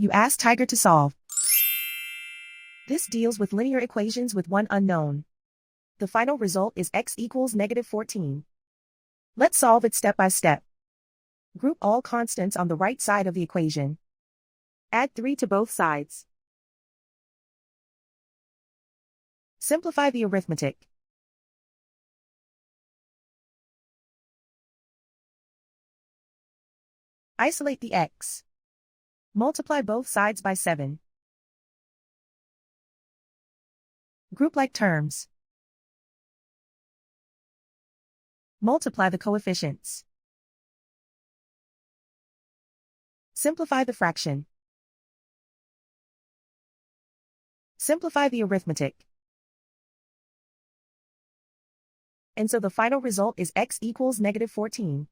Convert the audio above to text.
You ask Tiger to solve. This deals with linear equations with one unknown. The final result is x equals -14. Let's solve it step by step. Group all constants on the right side of the equation. Add 3 to both sides. Simplify the arithmetic. Isolate the x. Multiply both sides by 7. Group like terms. Multiply the coefficients. Simplify the fraction. Simplify the arithmetic. And so the final result is x equals -14.